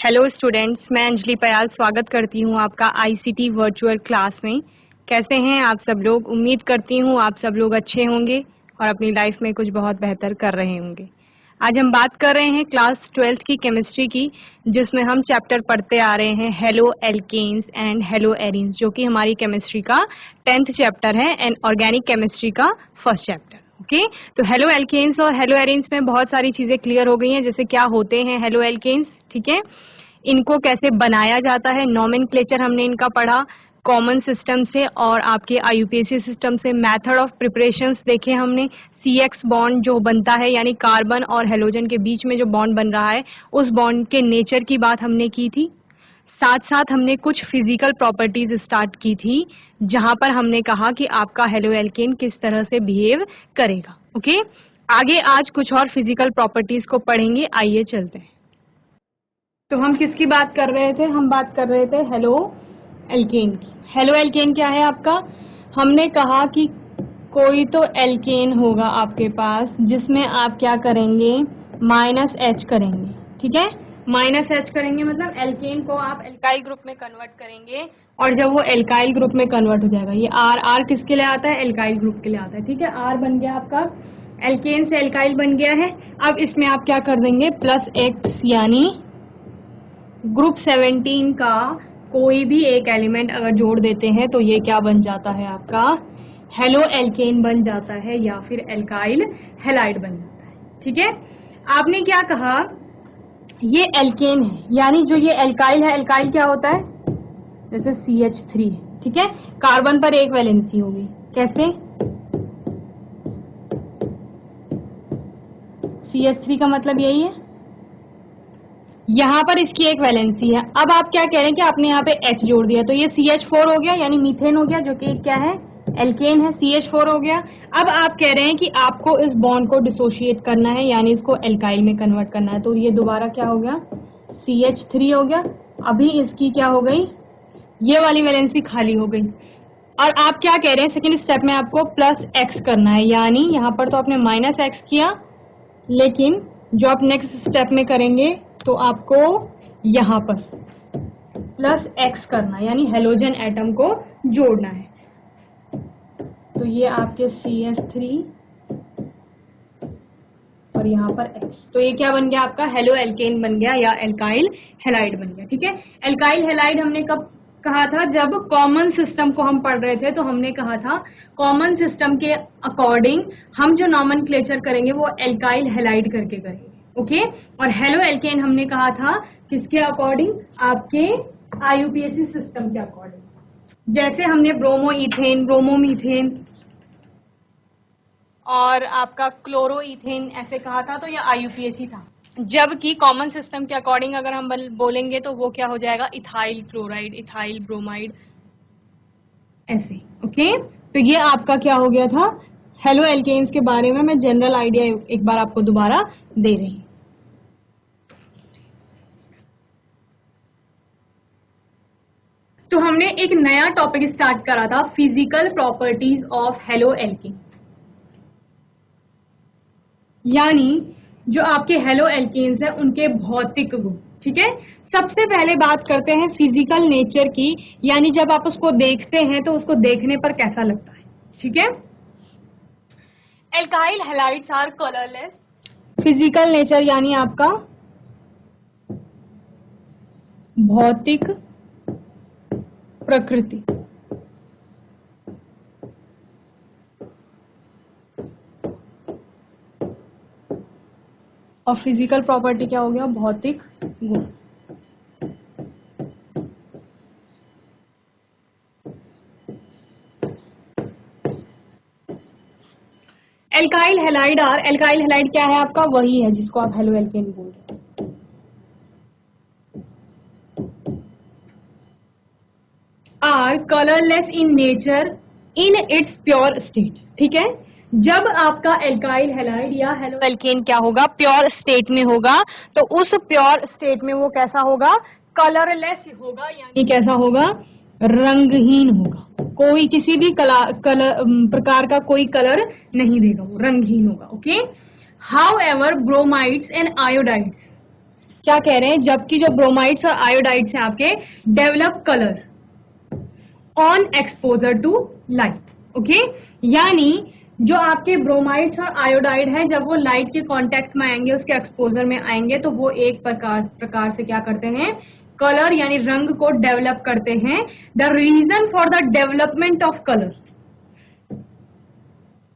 Hello students, मैं अंजलि पयाल स्वागत करती हूँ आपका आईसीटी वर्चुअल क्लास में। कैसे हैं आप सब लोग? उम्मीद करती हूँ आप सब लोग अच्छे होंगे और अपनी लाइफ में कुछ बहुत बेहतर कर रहे होंगे। आज हम बात कर रहे हैं क्लास 12th की केमिस्ट्री की, जिसमें हम चैप्टर पढ़ते आ रहे हैं haloalkanes and haloarenes, जो कि हमारी केमिस्ट्री का 10th चैप्टर है एंड ऑर्गेनिक केमिस्ट्री का फर्स्ट चैप्टर। ओके, तो हेलो एल्केन्स और हेलो एरीन्स में बहुत सारी चीजें क्लियर हो गई हैं, जैसे क्या होते हैं हेलो एल्केन्स, ठीक है, इनको कैसे बनाया जाता है, नॉमेनक्लेचर हमने इनका पढ़ा, कॉमन सिस्टम से और आपके आईयूपीएसी सिस्टम से, मेथड ऑफ प्रिपरेशंस देखे हमने, CX बॉन्ड जो बनता है यानी कार्बन और हेलोजन के बीच में जो बॉन्ड बन रहा है उस बॉन्ड के नेचर की बात हमने की थी। साथ साथ हमने कुछ फिजिकल प्रॉपर्टीज स्टार्ट की थी, जहां पर हमने कहा कि आपका हेलो एल्केन किस तरह से बिहेव करेगा। ओके, आगे आज कुछ और फिजिकल प्रॉपर्टीज को पढ़ेंगे। आइए चलते हैं। तो हम किसकी बात कर रहे थे? हम बात कर रहे थे हेलो एल्केन की। हेलो एल्केन क्या है आपका? हमने कहा कि कोई तो एल्केन होगा आपके पास जिसमें आप क्या करेंगे, -H करेंगे, ठीक है। -H करेंगे मतलब एल्केन को आप एल्काइल ग्रुप में कन्वर्ट करेंगे, और जब वो एल्काइल ग्रुप में कन्वर्ट हो जाएगा, ये R किसके लिए आता है? एल्काइल ग्रुप के लिए आता है, ठीक है। R बन गया आपका, एल्केन से एल्काइल बन गया है। अब इसमें आप क्या कर देंगे, +X, यानी ग्रुप 17 का कोई भी एक एलिमेंट अगर जोड़ देते हैं तो ये क्या बन जाता है आपका? हेलो एल्केन बन जाता है या फिर एल्काइल हैलाइड बन जाता है, ठीक है। आपने क्या कहा, ये एल्केन है, यानी जो ये एल्काइल है, एल्काइल क्या होता है? जैसे CH3 है, ठीक है, कार्बन पर एक वैलेंसी होगी। कैसे? CH3 का मतलब यही है, यहाँ पर इसकी एक वैलेंसी है। अब आप क्या कह रहे हैं कि आपने यहाँ पे H जोड़ दिया, तो ये CH4 हो गया, यानी मीथेन हो गया, जो कि क्या है? एल्केन है, CH4 हो गया। अब आप कह रहे हैं कि आपको इस बॉन्ड को डिसोशिएट करना है, यानी इसको एल्काइल में कन्वर्ट करना है, तो ये दोबारा क्या हो गया? CH3 हो गया। अभी इसकी क्या हो गई? ये वाली वैलेंसी खाली हो गई। और आप क्या कह रहे हैं, सेकेंड स्टेप में आपको +X करना है, यानी यहाँ पर तो आपने -X किया, लेकिन जो आप नेक्स्ट स्टेप में करेंगे तो आपको यहाँ पर +X करना है, यानी हेलोजन एटम को जोड़ना है। तो ये आपके CH3 और यहाँ पर X, तो ये क्या बन गया आपका? हेलो एल्केन बन गया या एल्काइल हैलाइड बन गया, ठीक है। एल्काइल हैलाइड हमने कब कहा था? जब कॉमन सिस्टम को हम पढ़ रहे थे, तो हमने कहा था कॉमन सिस्टम के अकॉर्डिंग हम जो नॉमेनक्लेचर करेंगे वो एल्काइल हैलाइड करके करेंगे। ओके, और हेलो एल्केन हमने कहा था किसके अकॉर्डिंग? आपके आईयूपीएसी सिस्टम के अकॉर्डिंग। जैसे हमने ब्रोमो इथेन, ब्रोमोमीथेन और आपका क्लोरो इथेन ऐसे कहा था, तो यह आईयूपीएसी था। जबकि कॉमन सिस्टम के अकॉर्डिंग अगर हम बोलेंगे तो वो क्या हो जाएगा? इथाइल क्लोराइड, इथाइल ब्रोमाइड, ऐसे। ओके, तो ये आपका क्या हो गया था? हेलो एल्केन्स के बारे में मैं जनरल आइडिया एक बार आपको दोबारा दे रही हूँ। तो हमने एक नया टॉपिक स्टार्ट करा था, physical properties of halo alkane, यानी जो आपके हेलो एल्केन्स है उनके भौतिक गुण, ठीक है। सबसे पहले बात करते हैं फिजिकल नेचर की, यानी जब आप उसको देखते हैं तो उसको देखने पर कैसा लगता है, ठीक है। Alkyl halides are colourless. Physical nature यानी आपका भौतिक प्रकृति। और फिजिकल प्रॉपर्टी क्या हो गया? भौतिक गुण। Alkyl halide are, alkyl halide क्या है आपका? वही है जिसको आप हेलो एल्केन बोल रहे हैं। Are colourless in nature in its pure state, ठीक है। जब आपका एल्काइल हैलाइड या हेलो एल्केन क्या होगा? प्योर स्टेट में होगा, तो उस प्योर स्टेट में वो कैसा होगा? कलरलेस होगा, यानी कैसा होगा? रंगहीन होगा। कोई किसी भी प्रकार का कोई कलर नहीं देगा, वो रंगहीन होगा। Okay, how ever bromides and iodides क्या कह रहे हैं, जबकि जो ब्रोमाइड्स और आयोडाइड्स हैं आपके develop colour on exposure to light. Okay, यानी जो आपके ब्रोमाइड्स और आयोडाइड है जब वो लाइट के कांटेक्ट में आएंगे, उसके एक्सपोजर में आएंगे, तो वो एक प्रकार से क्या करते हैं, कलर यानी रंग को डेवलप करते हैं। The reason for the development of colour,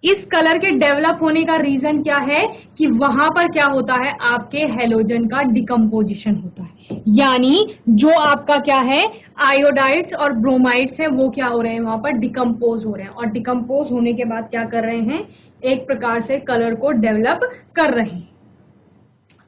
इस कलर के डेवलप होने का रीजन क्या है कि वहां पर क्या होता है, आपके हेलोजन का डिकम्पोजिशन होता है। यानी जो आपका क्या है, आयोडाइड्स और ब्रोमाइड्स है वो क्या हो रहे हैं, वहां पर डिकम्पोज हो रहे हैं, और डिकम्पोज होने के बाद क्या कर रहे हैं, एक प्रकार से कलर को डेवलप कर रहे हैं।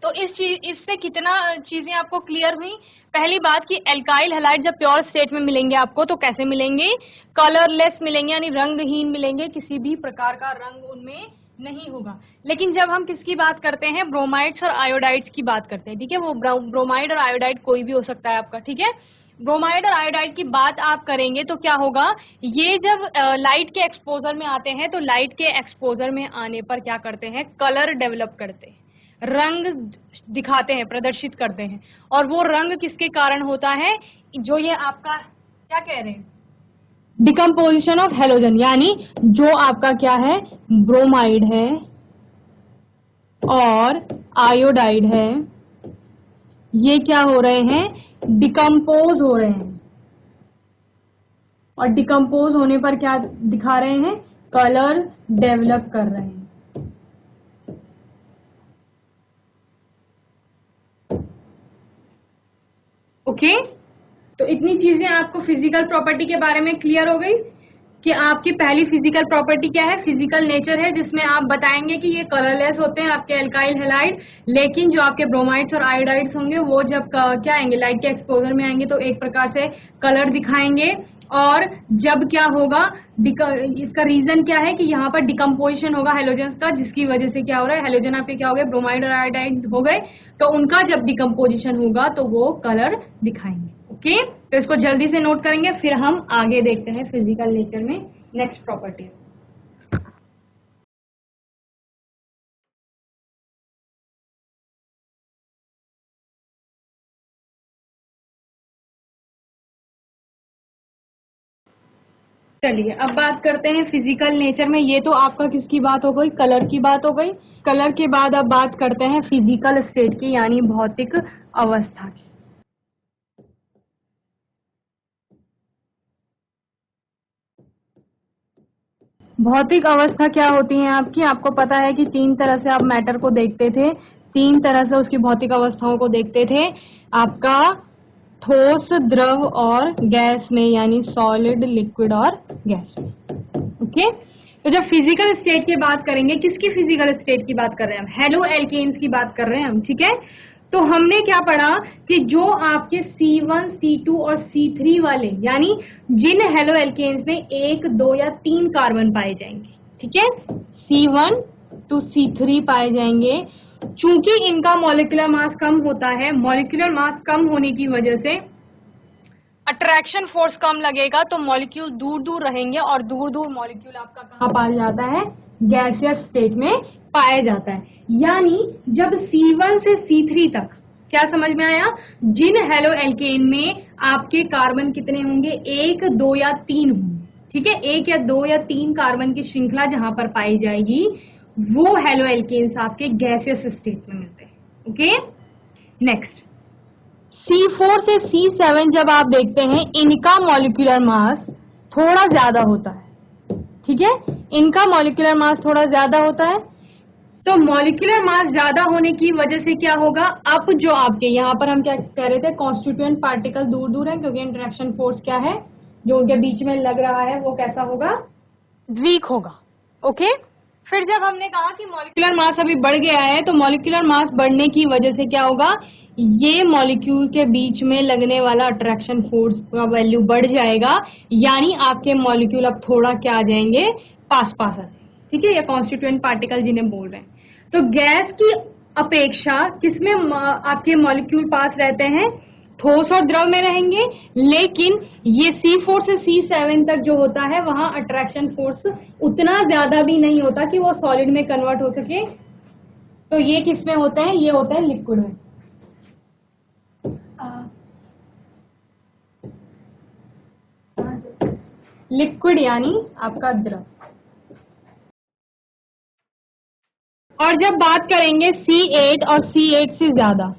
तो इससे कितना चीजें आपको क्लियर हुई। पहली बात कि एल्काइल हैलाइड जब प्योर स्टेट में मिलेंगे आपको तो कैसे मिलेंगे, कलरलेस मिलेंगे, यानी रंगहीन मिलेंगे, किसी भी प्रकार का रंग उनमें नहीं होगा। लेकिन जब हम किसकी बात करते हैं, ब्रोमाइड्स और आयोडाइड्स की बात करते हैं, ठीक है, वो ब्रोमाइड और आयोडाइड कोई भी हो सकता है आपका, ठीक है। ब्रोमाइड और आयोडाइड की बात आप करेंगे तो क्या होगा, ये जब लाइट के एक्सपोजर में आते हैं तो लाइट के एक्सपोजर में आने पर क्या करते हैं, कलर डेवलप करते हैं, रंग दिखाते हैं, प्रदर्शित करते हैं। और वो रंग किसके कारण होता है, जो ये आपका क्या कह रहे हैं, डिकम्पोजिशन ऑफ हेलोजन, यानी जो आपका क्या है, ब्रोमाइड है और आयोडाइड है, ये क्या हो रहे हैं, डिकम्पोज हो रहे हैं, और डिकम्पोज होने पर क्या दिखा रहे हैं, कलर डेवलप कर रहे हैं। ओके, तो इतनी चीजें आपको फिजिकल प्रॉपर्टी के बारे में क्लियर हो गई कि आपकी पहली फिजिकल प्रॉपर्टी क्या है, फिजिकल नेचर है, जिसमें आप बताएंगे कि ये कलरलेस होते हैं आपके एल्काइल हैलाइड, लेकिन जो आपके ब्रोमाइड्स और आयोडाइड्स होंगे वो जब क्या आएंगे, लाइट के एक्सपोजर में आएंगे तो एक प्रकार से कलर दिखाएंगे। और जब क्या होगा, इसका रीजन क्या है कि यहाँ पर डिकम्पोजिशन होगा हेलोजन का, जिसकी वजह से क्या हो रहा है, हेलोजन आपके क्या हो गए, ब्रोमाइड और आयोडाइड हो गए, तो उनका जब डिकम्पोजिशन होगा तो वो कलर दिखाएंगे। ओके, तो इसको जल्दी से नोट करेंगे, फिर हम आगे देखते हैं फिजिकल नेचर में नेक्स्ट प्रॉपर्टी। चलिए अब बात करते हैं फिजिकल नेचर में। ये तो आपका किसकी बात हो गई, कलर की बात हो गई। कलर के बाद अब बात करते हैं फिजिकल स्टेट की, यानी भौतिक अवस्था की। भौतिक अवस्था क्या होती है आपकी, आपको पता है कि तीन तरह से आप मैटर को देखते थे, तीन तरह से उसकी भौतिक अवस्थाओं को देखते थे, आपका ठोस, द्रव और गैस में, यानी सॉलिड, लिक्विड और गैस में। ओके, तो जब फिजिकल स्टेट की बात करेंगे, किसकी फिजिकल स्टेट की बात कर रहे हैं हम, हेलो एल्केन्स की बात कर रहे हैं हम, ठीक है। तो हमने क्या पढ़ा कि जो आपके C1, C2 और C3 वाले, यानी जिन हेलो एल्केन्स में 1, 2 या 3 कार्बन पाए जाएंगे, ठीक है, C1 to C3 पाए जाएंगे, चूंकि इनका मॉलिक्यूलर मास कम होता है, मॉलिक्यूलर मास कम होने की वजह से अट्रैक्शन फोर्स कम लगेगा, तो मॉलिक्यूल दूर दूर रहेंगे, और दूर दूर मॉलिक्यूल आपका कहाँ पाया जाता है, गैसियस स्टेट में पाया जाता है। यानी जब C1 से C3 तक, क्या समझ में आया, जिन हेलो एल्केन में आपके कार्बन कितने होंगे, 1, 2 या 3 होंगे, ठीक है, 1 या 2 या 3 कार्बन की श्रृंखला जहां पर पाई जाएगी, वो हेलो एल्केन्स आपके गैसियस स्टेट में मिलते हैं। ओके, नेक्स्ट C4 से C7 जब आप देखते हैं, इनका मॉलिक्यूलर मास थोड़ा ज्यादा होता है, ठीक है, इनका मॉलिक्यूलर मास थोड़ा ज्यादा होता है। तो मॉलिक्यूलर मास ज्यादा होने की वजह से क्या होगा, अब जो आपके यहाँ पर हम क्या कह रहे थे, कॉन्स्टिट्यूएंट पार्टिकल दूर दूर है, क्योंकि इंटरेक्शन फोर्स क्या है जो उनके बीच में लग रहा है, वो कैसा होगा, वीक होगा। ओके, फिर जब हमने कहा कि मॉलिक्यूलर मास अभी बढ़ गया है, तो मॉलिक्यूलर मास बढ़ने की वजह से क्या होगा, ये मॉलिक्यूल के बीच में लगने वाला अट्रैक्शन फोर्स का वैल्यू बढ़ जाएगा, यानी आपके मॉलिक्यूल अब थोड़ा क्या आ जाएंगे, पास पास आ जाएंगे, ठीक है, ये कॉन्स्टिट्यूएंट पार्टिकल जिन्हें बोल रहे हैं। तो गैस की अपेक्षा किसमें आपके मॉलिक्यूल पास रहते हैं, ठोस और द्रव में रहेंगे, लेकिन ये C4 से C7 तक जो होता है, वहां अट्रैक्शन फोर्स उतना ज्यादा भी नहीं होता कि वो सॉलिड में कन्वर्ट हो सके। तो ये किस में होते हैं, ये होते हैं लिक्विड में। लिक्विड यानी आपका द्रव। और जब बात करेंगे C8 और C8 से ज्यादा,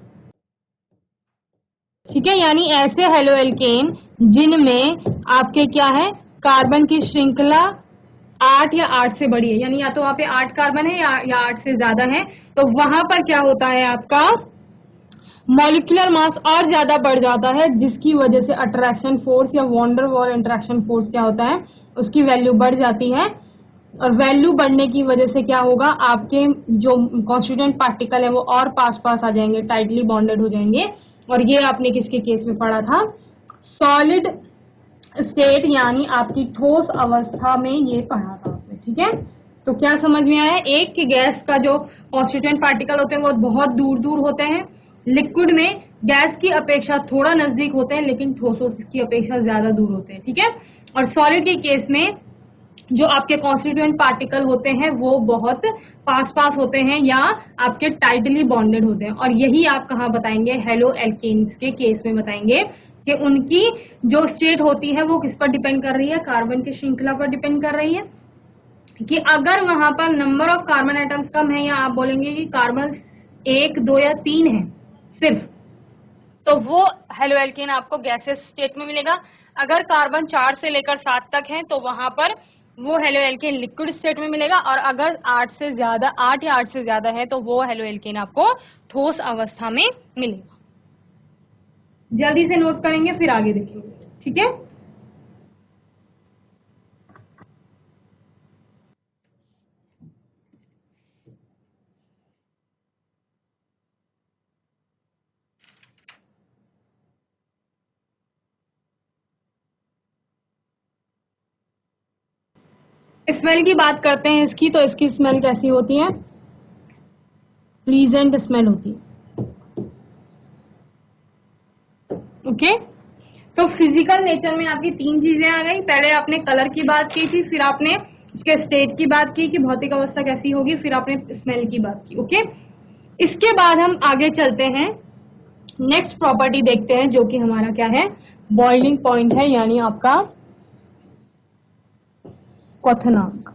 ठीक है, यानी ऐसे हेलो एल्केन जिनमें आपके क्या है, कार्बन की श्रृंखला 8 या 8 से बड़ी है, यानी या तो वहां पे 8 कार्बन है या 8 से ज्यादा है, तो वहां पर क्या होता है, आपका मॉलिक्यूलर मास और ज्यादा बढ़ जाता है, जिसकी वजह से अट्रैक्शन फोर्स या वॉन्डर वॉल इंट्रैक्शन फोर्स क्या होता है, उसकी वैल्यू बढ़ जाती है। और वैल्यू बढ़ने की वजह से क्या होगा, आपके जो कॉन्स्टिट्यूएंट पार्टिकल है वो और पास पास आ जाएंगे, टाइटली बॉन्डेड हो जाएंगे। और ये आपने किसके केस में पढ़ा था, सॉलिड स्टेट यानी आपकी ठोस अवस्था में ये पढ़ा था आपने, ठीक है। तो क्या समझ में आया, एक गैस का जो कॉन्स्टिट्यूएंट पार्टिकल होते हैं वो बहुत दूर दूर होते हैं, लिक्विड में गैस की अपेक्षा थोड़ा नजदीक होते हैं, लेकिन ठोसों की अपेक्षा ज्यादा दूर होते हैं, ठीक है। और सॉलिड के केस में जो आपके कॉन्स्टिट्यूएंट पार्टिकल होते हैं वो बहुत पास पास होते हैं या आपके टाइटली बॉन्डेड होते हैं। और यही आप कहाँ बताएंगे, हेलो एल्केन्स के केस में बताएंगे कि उनकी जो स्टेट होती है वो किस पर डिपेंड कर रही है, कार्बन की श्रृंखला पर डिपेंड कर रही है। कि अगर वहां पर number of carbon atoms come है, या आप बोलेंगे कि कार्बन 1, 2 या 3 है सिर्फ, तो वो हेलो एल्केन आपको गैसेस स्टेट में मिलेगा। अगर कार्बन 4 से लेकर 7 तक है तो वहां पर वो हेलो एल्केन लिक्विड स्टेट में मिलेगा। और अगर 8 या 8 से ज्यादा है तो वो हेलो एल्केन आपको ठोस अवस्था में मिलेगा। जल्दी से नोट करेंगे फिर आगे देखेंगे, ठीक है। स्मेल की बात करते हैं इसकी, तो इसकी स्मेल कैसी होती है, प्लीजेंट स्मेल होती है, ओके। तो फिजिकल नेचर में आपकी 3 चीजें आ गई, पहले आपने कलर की बात की थी, फिर आपने इसके स्टेट की बात की कि भौतिक अवस्था कैसी होगी, फिर आपने स्मेल की बात की, ओके। इसके बाद हम आगे चलते हैं, नेक्स्ट प्रॉपर्टी देखते हैं जो कि हमारा क्या है, बॉइलिंग पॉइंट है, यानी आपका क्वथनांक।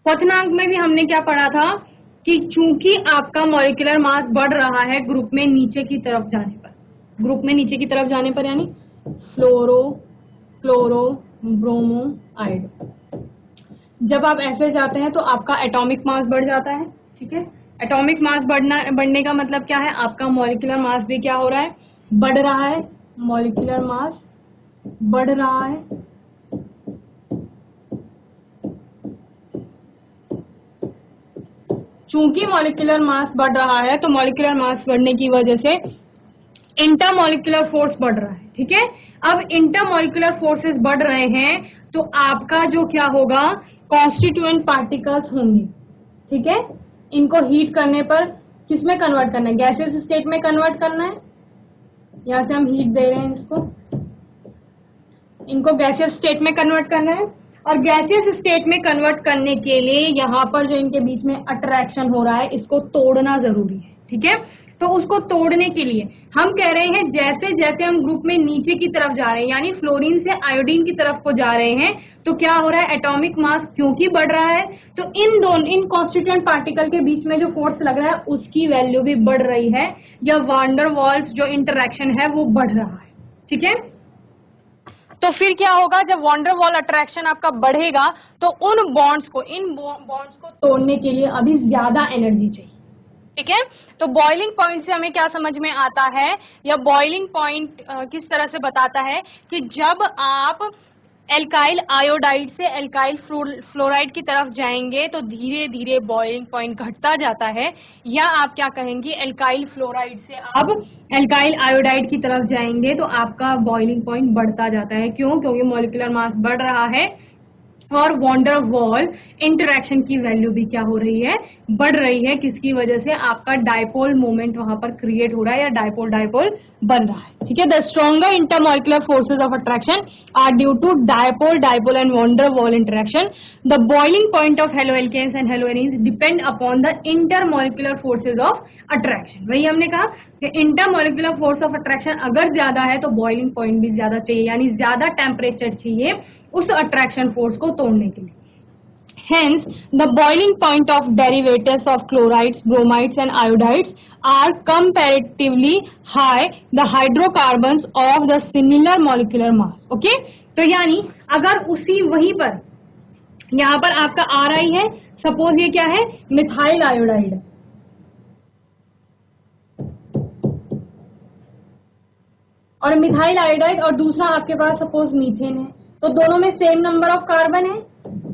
क्वथनांक में भी हमने क्या पढ़ा था कि चूंकि आपका मॉलिक्यूलर मास बढ़ रहा है ग्रुप में नीचे की तरफ जाने पर, ग्रुप में नीचे की तरफ जाने पर यानी फ्लोरो, क्लोरो, ब्रोमो, आइड, जब आप ऐसे जाते हैं तो आपका एटॉमिक मास बढ़ जाता है, ठीक है। एटॉमिक मास बढ़ने का मतलब क्या है, आपका मॉलिक्यूलर मास भी क्या हो रहा है, बढ़ रहा है, मॉलिक्यूलर मास बढ़ रहा है। चूंकि मॉलिक्यूलर मास बढ़ रहा है तो मॉलिक्यूलर मास बढ़ने की वजह से इंटरमॉलिक्यूलर फोर्स बढ़ रहा है, ठीक है। अब इंटरमॉलिक्यूलर फोर्सेस बढ़ रहे हैं तो आपका जो क्या होगा, कॉन्स्टिट्यूएंट पार्टिकल्स होंगे, ठीक है। इनको हीट करने पर किस में कन्वर्ट करना है, गैसेस स्टेट में कन्वर्ट करना है, यहां से हम हीट दे रहे हैं इसको, इनको गैसियस स्टेट में कन्वर्ट करना है। और गैसियस स्टेट में कन्वर्ट करने के लिए यहाँ पर जो इनके बीच में अट्रैक्शन हो रहा है इसको तोड़ना जरूरी है, ठीक है। तो उसको तोड़ने के लिए हम कह रहे हैं जैसे जैसे हम ग्रुप में नीचे की तरफ जा रहे हैं, यानी फ्लोरीन से आयोडीन की तरफ को जा रहे हैं, तो क्या हो रहा है, एटॉमिक मास क्योंकि बढ़ रहा है तो इन कॉन्स्टिट्यूएंट पार्टिकल के बीच में जो फोर्स लग रहा है उसकी वैल्यू भी बढ़ रही है, या वान डेर वाल्स जो इंटरैक्शन है वो बढ़ रहा है, ठीक है। तो फिर क्या होगा, जब वान डेर वाल अट्रैक्शन आपका बढ़ेगा तो इन बॉन्ड्स को तोड़ने के लिए अभी ज्यादा एनर्जी चाहिए, ठीक है। तो बॉइलिंग पॉइंट से हमें क्या समझ में आता है, या बॉइलिंग पॉइंट किस तरह से बताता है कि जब आप एल्काइल आयोडाइड से एल्काइल फ्लोराइड की तरफ जाएंगे तो धीरे धीरे बॉइलिंग पॉइंट घटता जाता है, या आप क्या कहेंगे, एल्काइल फ्लोराइड से आप एल्काइल आयोडाइड की तरफ जाएंगे तो आपका बॉइलिंग पॉइंट बढ़ता जाता है। क्यों, क्योंकि मॉलिक्यूलर मास बढ़ रहा है, और वॉन्डर वॉल इंटरेक्शन की वैल्यू भी क्या हो रही है, बढ़ रही है। किसकी वजह से? आपका डायपोल मोमेंट वहां पर क्रिएट हो रहा है या डायपोल डायपोल बन रहा है। ठीक है, the stronger intermolecular forces of attraction are due to dipole dipole and van der Waals interaction. The boiling point of haloalkanes and haloarenes depend upon the intermolecular forces of attraction. वही हमने कहा कि intermolecular force of attraction अगर ज्यादा है तो boiling point भी ज्यादा चाहिए, यानी ज्यादा टेम्परेचर चाहिए उस अट्रैक्शन फोर्स को तोड़ने के लिए। Hence, the boiling point of derivatives of chlorides, bromides and iodides are comparatively high the hydrocarbons of the similar molecular mass. Okay? तो यानी अगर उसी वहीं पर यहाँ पर आपका RI है, सपोज ये क्या है, मिथाइल आयोडाइड है, और मिथाइल आयोडाइड और दूसरा आपके पास सपोज मीथेन है, तो दोनों में सेम नंबर ऑफ कार्बन है।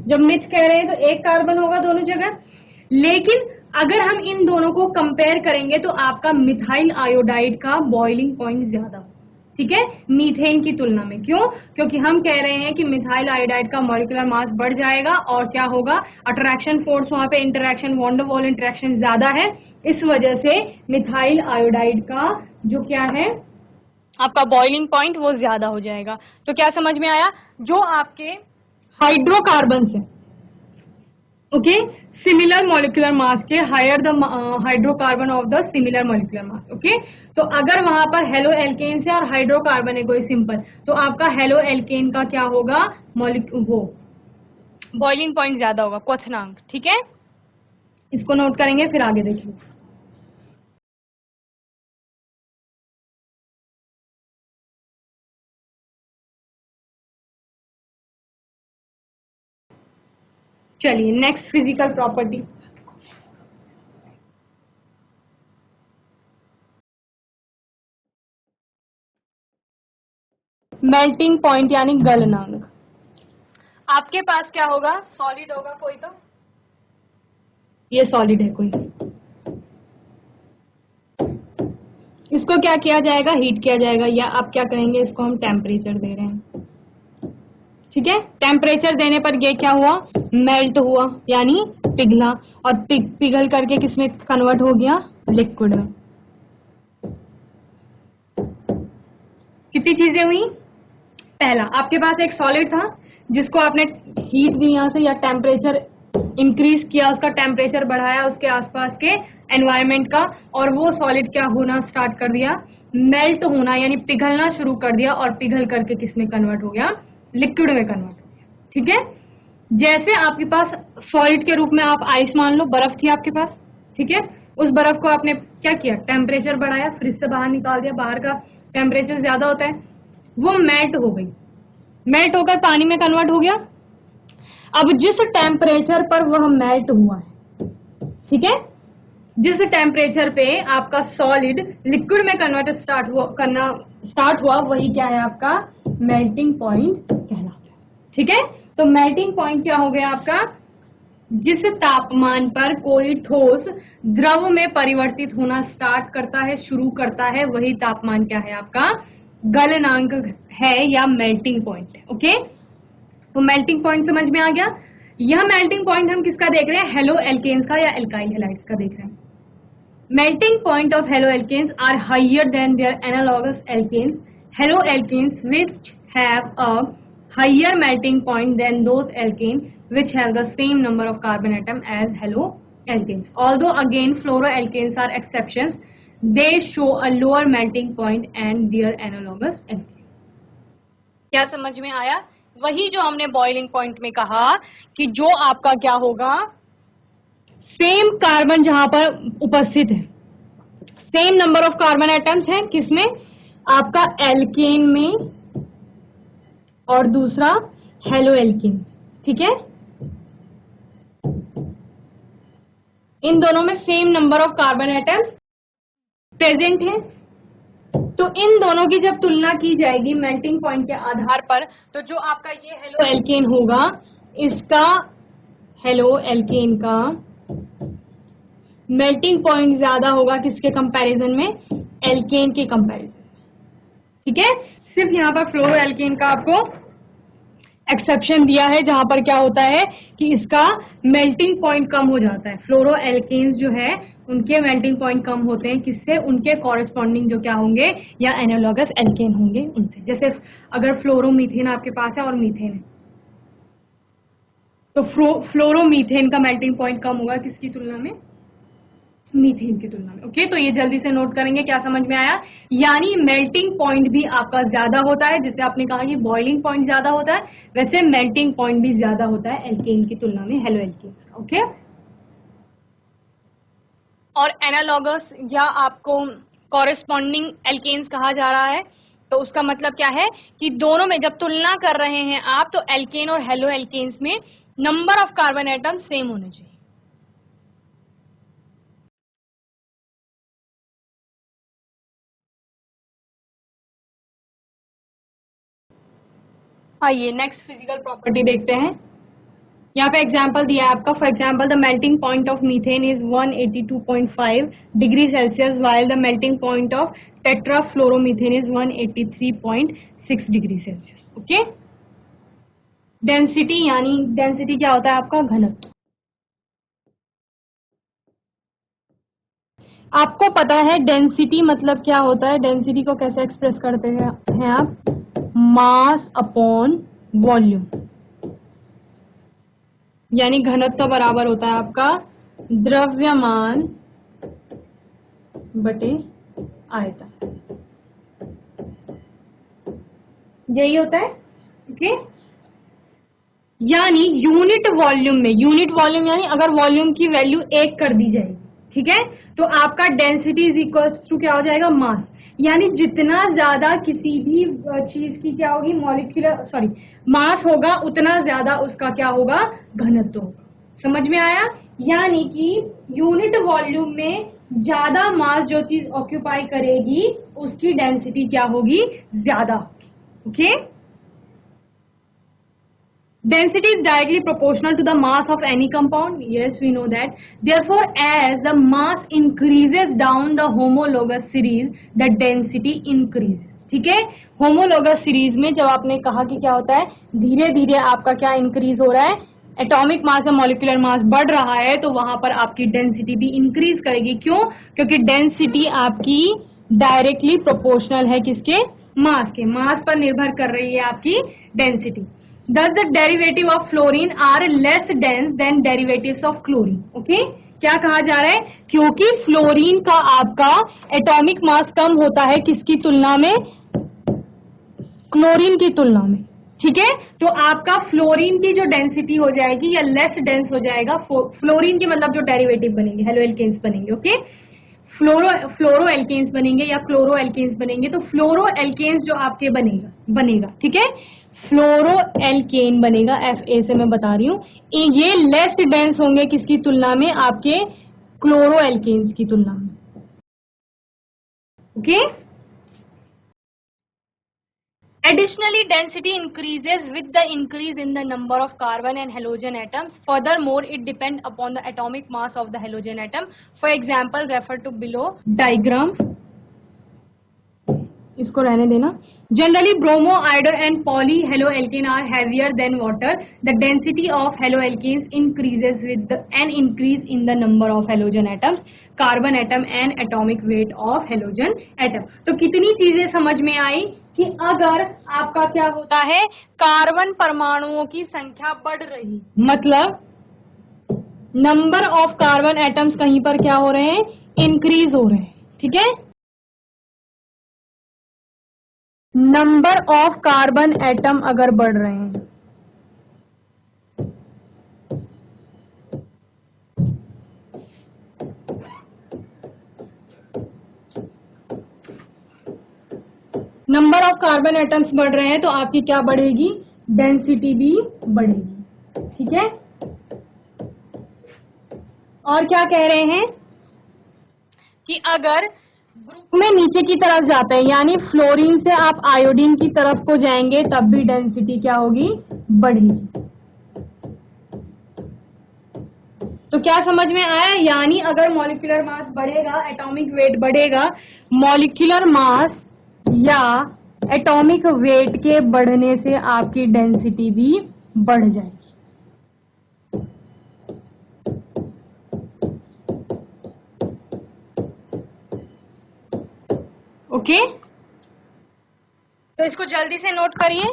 जब मिथ कह रहे हैं तो एक कार्बन होगा दोनों जगह, लेकिन अगर हम इन दोनों को कंपेयर करेंगे तो आपका मिथाइल आयोडाइड का बॉइलिंग पॉइंट ज्यादा होगा। ठीक है, मीथेन की तुलना में। क्यों? क्योंकि हम कह रहे हैं कि मिथाइल आयोडाइड का मॉलिक्यूलर मास बढ़ जाएगा और क्या होगा, अट्रैक्शन फोर्स वहां पे interaction van der Waals interaction ज्यादा है, इस वजह से मिथाइल आयोडाइड का जो क्या है आपका बॉइलिंग पॉइंट वो ज्यादा हो जाएगा। तो क्या समझ में आया? जो आपके हाइड्रोकार्बन है, ओके, सिमिलर मॉलिक्यूलर मास के, higher the hydrocarbon of the similar molecular mass. Okay, तो अगर वहां पर हेलो एल्केन है और हाइड्रोकार्बन है कोई सिंपल, तो आपका हेलो एल्केन का क्या होगा, वो बॉइलिंग पॉइंट ज्यादा होगा, क्वथनांक। ठीक है, इसको नोट करेंगे, फिर आगे देखिए। चलिए next physical property, melting point यानी गलनांक। आपके पास क्या होगा, सॉलिड होगा कोई, तो ये सॉलिड है कोई, इसको क्या किया जाएगा, हीट किया जाएगा, या आप क्या कहेंगे, इसको हम टेम्परेचर दे रहे हैं। ठीक है, टेम्परेचर देने पर ये क्या हुआ, मेल्ट हुआ यानी पिघला, और पिघल करके किसमें कन्वर्ट हो गया, लिक्विड में। कितनी चीजें हुई, पहला आपके पास एक सॉलिड था जिसको आपने हीट दी यहां से या टेम्परेचर इंक्रीज किया, उसका टेम्परेचर बढ़ाया उसके आसपास के एनवायरनमेंट का, और वो सॉलिड क्या होना स्टार्ट कर दिया, मेल्ट होना यानी पिघलना शुरू कर दिया, और पिघल करके किसमें कन्वर्ट हो गया, लिक्विड में कन्वर्ट हो गया। ठीक है, जैसे आपके पास सॉलिड के रूप में आप आइस मान लो, बर्फ थी आपके पास। ठीक है, उस बर्फ को आपने क्या किया, टेम्परेचर बढ़ाया, फ्रिज से बाहर निकाल दिया, बाहर का टेम्परेचर ज्यादा होता है, वो मेल्ट हो गई, मेल्ट होकर पानी में कन्वर्ट हो गया। अब जिस टेम्परेचर पर वह मेल्ट हुआ है, ठीक है, जिस टेम्परेचर पे आपका सॉलिड लिक्विड में कन्वर्ट करना स्टार्ट हुआ, वही क्या है आपका मेल्टिंग पॉइंट कहलाता है। ठीक है, तो मेल्टिंग पॉइंट क्या हो गया आपका, जिस तापमान पर कोई ठोस द्रव में परिवर्तित होना स्टार्ट करता है, शुरू करता है, वही तापमान क्या है आपका गलनांक है या मेल्टिंग पॉइंट है। ओके, तो मेल्टिंग पॉइंट समझ में आ गया। यह मेल्टिंग पॉइंट हम किसका देख रहे हैं, हेलो एल्केन्स का या एल्काइल हैलाइड्स का देख रहे हैं। Melting point of haloalkanes are higher than their analogous alkanes. Haloalkanes which have a higher melting point than those alkane which have the same number of carbon atom as haloalkanes. Although again fluoroalkanes are exceptions, they show a lower melting point and their analogous alkane. क्या समझ में आया? वही जो हमने boiling point में कहा कि जो आपका क्या होगा, सेम कार्बन जहां पर उपस्थित है, same number of carbon atoms हैं, किसमें, आपका एल्केन में और दूसरा हेलो एल्केन। ठीक है, इन दोनों में same number of carbon atoms present है। तो इन दोनों की जब तुलना की जाएगी मेल्टिंग पॉइंट के आधार पर, तो जो आपका ये हेलो एल्केन होगा, इसका हेलो एल्केन का मेल्टिंग पॉइंट ज्यादा होगा किसके कंपैरिजन में, एल्केन के कंपैरिजन। ठीक है, सिर्फ यहाँ पर फ्लोरो एल्केन का आपको एक्सेप्शन दिया है जहां पर क्या होता है कि इसका मेल्टिंग पॉइंट कम हो जाता है। फ्लोरो एल्केन्स जो है उनके मेल्टिंग पॉइंट कम होते हैं, किससे? उनके कॉरेस्पॉन्डिंग जो क्या होंगे या एनालॉगस एल्केन होंगे उनसे। जैसे अगर फ्लोरोमीथेन आपके पास है और मीथेन है तो फ्लोरोमीथेन का मेल्टिंग पॉइंट कम होगा किसकी तुलना में? मीथेन की तुलना में। ओके, तो ये जल्दी से नोट करेंगे। क्या समझ में आया? यानी मेल्टिंग पॉइंट भी आपका ज्यादा होता है, जैसे आपने कहा कि बॉइलिंग पॉइंट ज्यादा होता है, वैसे मेल्टिंग पॉइंट भी ज्यादा होता है एल्केन की तुलना में, हेलो एल्केन। ओके, और एनालॉगस या आपको कॉरेस्पॉन्डिंग एल्केन्स कहा जा रहा है, तो उसका मतलब क्या है कि दोनों में जब तुलना कर रहे हैं आप, तो एल्केन और हेलो एल्केन्स में number of carbon atom same होने चाहिए। आइए नेक्स्ट फिजिकल प्रॉपर्टी देखते हैं। यहाँ पे एग्जाम्पल दिया है आपका। For example, the melting point of methane is 182.5 degree Celsius while the melting point of tetrafluoromethane is 183.6 degree Celsius. Okay, density, यानी डेंसिटी क्या होता है आपका? घनत्व। आपको पता है डेंसिटी मतलब क्या होता है? डेंसिटी को कैसे एक्सप्रेस करते हैं आप? मास अपॉन वॉल्यूम, यानी घनत्व बराबर होता है आपका द्रव्यमान बटे आयतन, यही होता है। ओके, यानी यूनिट वॉल्यूम में, यूनिट वॉल्यूम यानी अगर वॉल्यूम की वैल्यू 1 कर दी जाएगी, ठीक है, तो आपका डेंसिटी इज इक्वल टू क्या हो जाएगा? मास। यानी जितना ज्यादा किसी भी चीज की क्या होगी? मॉलिक्यूलर मास होगा, उतना ज्यादा उसका क्या होगा? घनत्व होगा। समझ में आया? यानी कि यूनिट वॉल्यूम में ज्यादा मास जो चीज ऑक्यूपाई करेगी उसकी डेंसिटी क्या होगी? ज्यादा होगी। Okay, density is directly proportional to the mass of any compound. Yes, we know that. Therefore, as the mass increases down the homologous series, the density increases. ठीक है, होमोलोगस सीरीज में जब आपने कहा कि क्या होता है, धीरे धीरे आपका क्या इंक्रीज हो रहा है? एटॉमिक मास या मॉलिक्यूलर मास बढ़ रहा है, तो वहां पर आपकी डेंसिटी भी इंक्रीज करेगी। क्यों? क्योंकि डेंसिटी आपकी डायरेक्टली प्रोपोर्शनल है किसके? मास के। मास पर निर्भर कर रही है आपकी density. Thus the derivative of fluorine are less dense than derivatives of chlorine. Okay? क्या कहा जा रहा है? क्योंकि फ्लोरीन का आपका एटॉमिक मास कम होता है किसकी तुलना में? क्लोरीन की तुलना में। ठीक है, तो आपका फ्लोरीन की जो डेंसिटी हो जाएगी या लेस डेंस हो जाएगा। फ्लोरीन के मतलब जो डेरिवेटिव बनेंगे, हेलो एल्केन्स बनेंगे। ओके, फ्लोरो एल्केन्स बनेंगे या क्लोरो एल्केन्स बनेंगे। तो फ्लोरो एल्केन्स जो आपके बनेगा, ठीक है, फ्लोरो एल्केन बनेगा, FA से मैं बता रही हूं, ये लेस डेंस होंगे किसकी तुलना में? आपके क्लोरो एल्केन्स की तुलना में। Okay, additionally density increases with the increase in the number of carbon and halogen atoms. Furthermore, it depends upon the atomic mass of the halogen atom. For example, refer to below diagram. इसको रहने देना। Generally bromo, iodo and poly haloalkane are heavier than water. The density of haloalkanes increases with an increase in the number of halogen atoms, carbon atom and atomic weight of halogen atom. तो कितनी चीजें समझ में आई कि अगर आपका क्या होता है, कार्बन परमाणुओं की संख्या बढ़ रही, मतलब नंबर ऑफ कार्बन एटम्स कहीं पर क्या हो रहे हैं? इंक्रीज हो रहे हैं। ठीक है, नंबर ऑफ कार्बन एटम अगर बढ़ रहे हैं, नंबर ऑफ कार्बन एटम्स बढ़ रहे हैं, तो आपकी क्या बढ़ेगी? डेंसिटी भी बढ़ेगी। ठीक है, और क्या कह रहे हैं कि अगर ग्रुप में नीचे की तरफ जाते हैं, यानी फ्लोरीन से आप आयोडीन की तरफ को जाएंगे, तब भी डेंसिटी क्या होगी? बढ़ेगी। तो क्या समझ में आया? यानी अगर मॉलिक्यूलर मास बढ़ेगा, एटॉमिक वेट बढ़ेगा, मॉलिक्यूलर मास या एटॉमिक वेट के बढ़ने से आपकी डेंसिटी भी बढ़ जाएगी। ओके, तो इसको जल्दी से नोट करिए।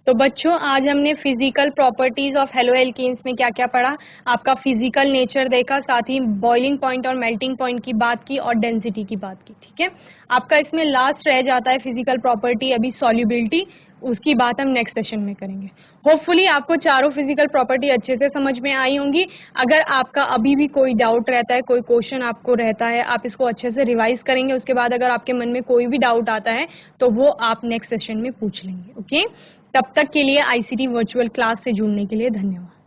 तो बच्चों, आज हमने physical properties of haloalkanes में क्या क्या पढ़ा। आपका फिजिकल नेचर देखा, साथ ही बॉइलिंग पॉइंट और मेल्टिंग पॉइंट की बात की और डेंसिटी की बात की। ठीक है, आपका इसमें लास्ट रह जाता है फिजिकल प्रॉपर्टी, अभी सॉल्युबिलिटी, उसकी बात हम नेक्स्ट सेशन में करेंगे। होपफुली आपको चारों फिजिकल प्रॉपर्टी अच्छे से समझ में आई होंगी। अगर आपका अभी भी कोई डाउट रहता है, कोई क्वेश्चन आपको रहता है, आप इसको अच्छे से रिवाइज करेंगे। उसके बाद अगर आपके मन में कोई भी डाउट आता है तो वो आप नेक्स्ट सेशन में पूछ लेंगे। ओके, तब तक के लिए आईसीटी वर्चुअल क्लास से जुड़ने के लिए धन्यवाद।